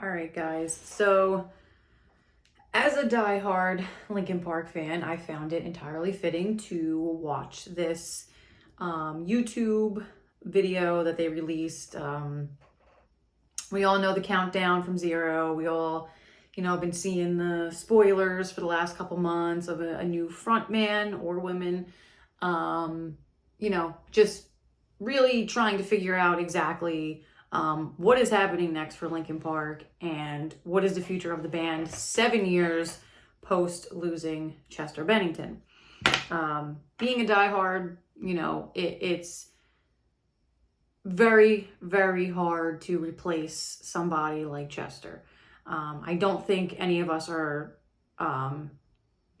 All right, guys. So, as a diehard Linkin Park fan, I found it entirely fitting to watch this YouTube video that they released. We all know the countdown from zero. We all, been seeing the spoilers for the last couple months of a new frontman or woman. Just really trying to figure out exactly what is happening next for Linkin Park and what is the future of the band 7 years post losing Chester Bennington. Being a diehard, it's very, very hard to replace somebody like Chester. I don't think any of us are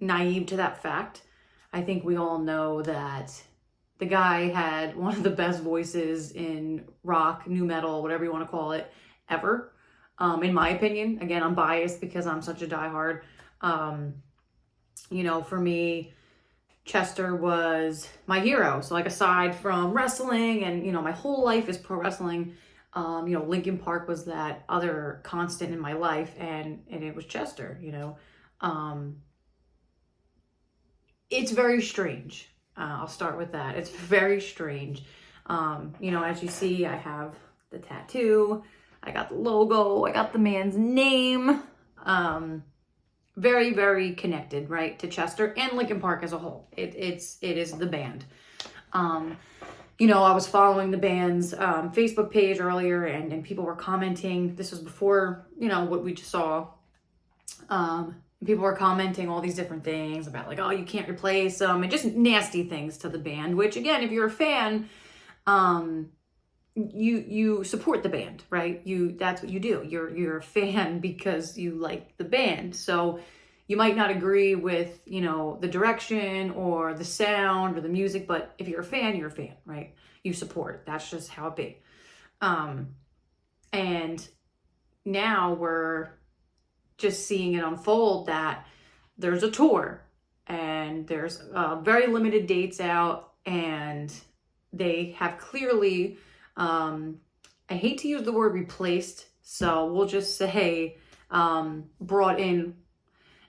naive to that fact. I think we all know that the guy had one of the best voices in rock, new metal, whatever you want to call it, ever. In my opinion. Again, I'm biased because I'm such a diehard. For me, Chester was my hero. So like aside from wrestling and, my whole life is pro wrestling, Linkin Park was that other constant in my life and it was Chester, It's very strange. I'll start with that. It's very strange. As you see, I have the tattoo, I got the logo, I got the man's name. Very, very connected, right, to Chester and Linkin Park as a whole. It is the band. I was following the band's Facebook page earlier and people were commenting. This was before, what we just saw. People were commenting all these different things about like, oh, you can't replace them, and just nasty things to the band, which again, if you're a fan, you support the band, right? That's what you do. You're a fan because you like the band. So you might not agree with, the direction or the sound or the music, but if you're a fan, you're a fan, right? You support. That's just how it be. And now we're just seeing it unfold that there's a tour and there's very limited dates out, and they have clearly, I hate to use the word replaced, so we'll just say brought in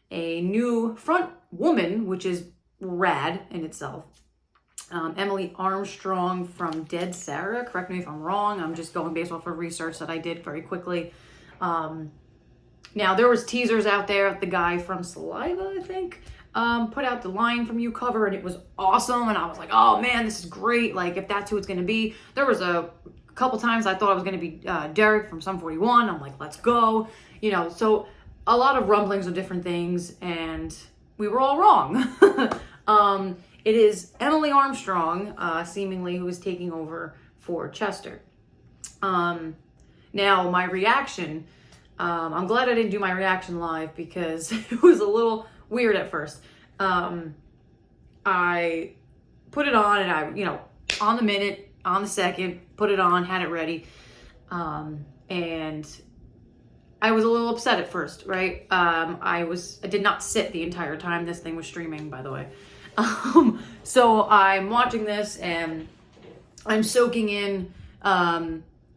a new front woman, which is rad in itself. Emily Armstrong from Dead Sarah, correct me if I'm wrong, I'm just going based off of research that I did very quickly. Now, there was teasers out there. The guy from Saliva, I think, put out the Line From You cover, and it was awesome. And I was like, oh, man, this is great. Like, if that's who it's going to be. There was a couple times I thought it was going to be Derek from Sum 41. I'm like, let's go. So a lot of rumblings of different things, and we were all wrong. It is Emily Armstrong, seemingly, who is taking over for Chester. Now, my reaction... I'm glad I didn't do my reaction live because it was a little weird at first. I put it on and I, on the minute, on the second, put it on, had it ready. And I was a little upset at first, right? I did not sit the entire time this thing was streaming, by the way. So I'm watching this and I'm soaking in,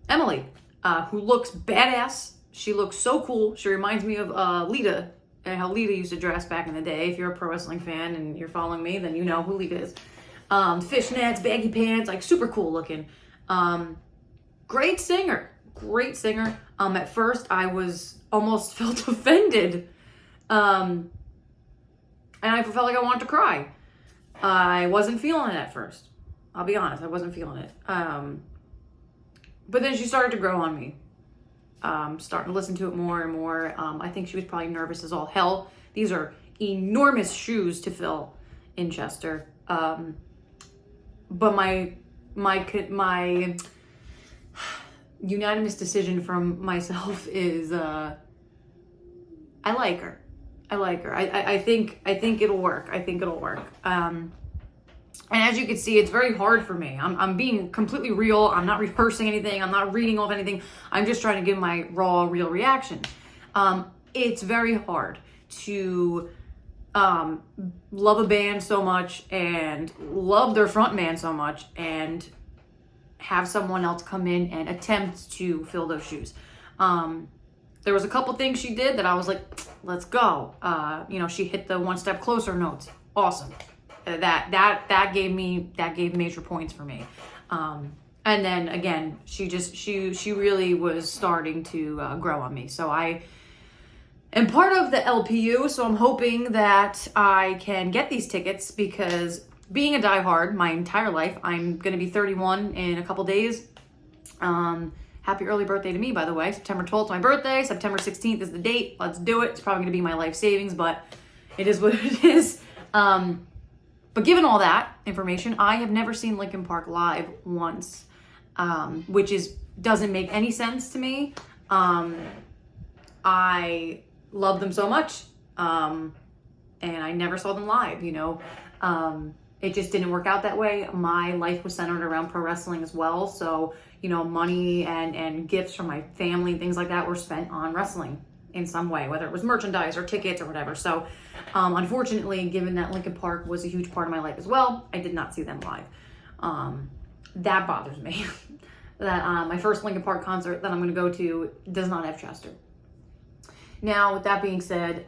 Emily, who looks badass. She looks so cool. She reminds me of Lita and how Lita used to dress back in the day. If you're a pro wrestling fan and you're following me, then you know who Lita is. Fishnets, baggy pants, like super cool looking. Great singer. At first, I was almost felt offended. And I felt like I wanted to cry. I wasn't feeling it at first. I'll be honest, I wasn't feeling it. But then she started to grow on me. Starting to listen to it more and more. I think she was probably nervous as all hell. These are enormous shoes to fill in Chester. But my unanimous decision from myself is I like her. I think it'll work. And as you can see, it's very hard for me. I'm being completely real. I'm not rehearsing anything. I'm not reading off anything. I'm just trying to give my raw, real reaction. It's very hard to love a band so much and love their frontman so much and have someone else come in and attempt to fill those shoes. there was a couple things she did that I was like, let's go. She hit the One Step Closer notes. Awesome. That gave major points for me. And then again, she really was starting to grow on me. So I am part of the LPU. So I'm hoping that I can get these tickets, because being a diehard my entire life, I'm going to be 31 in a couple days. Happy early birthday to me, by the way. September 12th is my birthday. September 16th is the date. Let's do it. It's probably going to be my life savings, but it is what it is. But given all that information, I have never seen Linkin Park live once, which doesn't make any sense to me. I love them so much, and I never saw them live, It just didn't work out that way. My life was centered around pro wrestling as well. So, money and gifts from my family and things like that were spent on wrestling in some way, whether it was merchandise or tickets or whatever. So, unfortunately, given that Linkin Park was a huge part of my life as well, I did not see them live. That bothers me. That my first Linkin Park concert that I'm going to go to does not have Chester. Now, with that being said,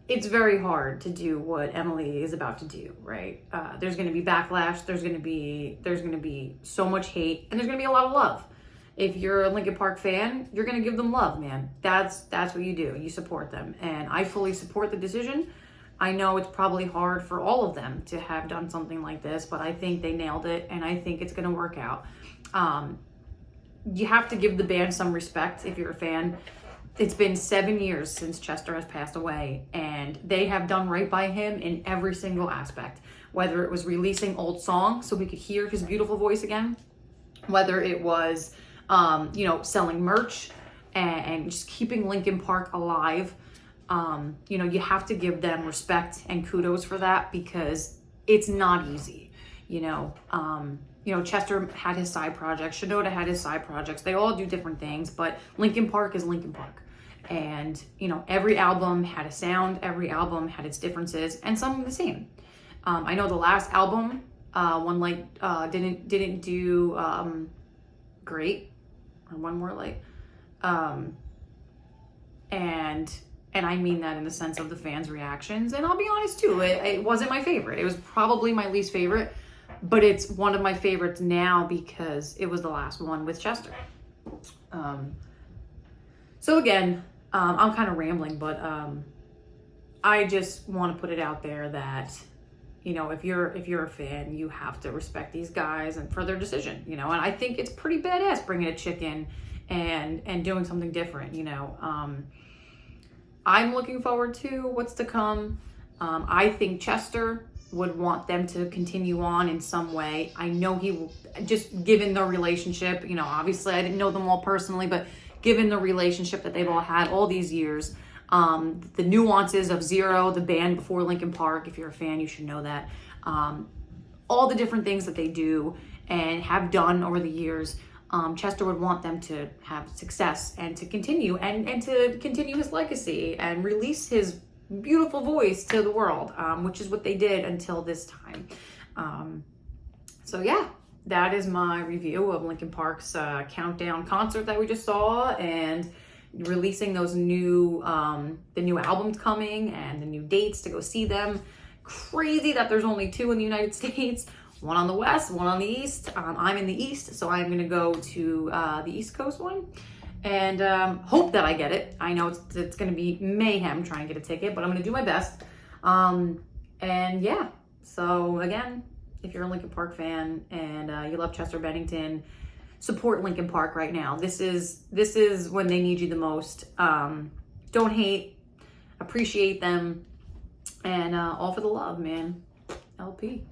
it's very hard to do what Emily is about to do, right? There's going to be backlash. There's going to be so much hate, and there's going to be a lot of love. If you're a Linkin Park fan, you're going to give them love, man. That's what you do. You support them, and I fully support the decision. I know it's probably hard for all of them to have done something like this, but I think they nailed it, and I think it's going to work out. You have to give the band some respect if you're a fan. It's been 7 years since Chester has passed away, and they have done right by him in every single aspect. Whether it was releasing old songs so we could hear his beautiful voice again, whether it was, selling merch and just keeping Linkin Park alive. You have to give them respect and kudos for that, because it's not easy. Chester had his side projects. Shinoda had his side projects. They all do different things, but Linkin Park is Linkin Park. And, every album had a sound. Every album had its differences, and some the same. I know the last album, One Light, didn't do great, or One More Light. And I mean that in the sense of the fans' reactions. And I'll be honest too, it wasn't my favorite. It was probably my least favorite, but it's one of my favorites now because it was the last one with Chester. So again, I'm kind of rambling, but I just want to put it out there that, if you're a fan, you have to respect these guys and for their decision, and I think it's pretty badass bringing a chick in and doing something different, I'm looking forward to what's to come. I think Chester would want them to continue on in some way. I know he will, just given their relationship, obviously I didn't know them all personally, but given the relationship that they've all had all these years, the nuances of Zero, the band before Linkin Park, if you're a fan, you should know that. All the different things that they do and have done over the years, Chester would want them to have success and to continue and to continue his legacy and release his beautiful voice to the world, which is what they did until this time. So yeah, that is my review of Linkin Park's Countdown concert that we just saw, and releasing those new, the new albums coming and the new dates to go see them. Crazy that there's only 2 in the United States. One on the West, one on the East. I'm in the East, so I'm going to go to the East Coast one and hope that I get it. I know it's going to be mayhem trying to get a ticket, but I'm going to do my best. And yeah, so again, if you're a Linkin Park fan and you love Chester Bennington, support Linkin Park right now. This is when they need you the most. Don't hate, appreciate them, and all for the love, man. LP.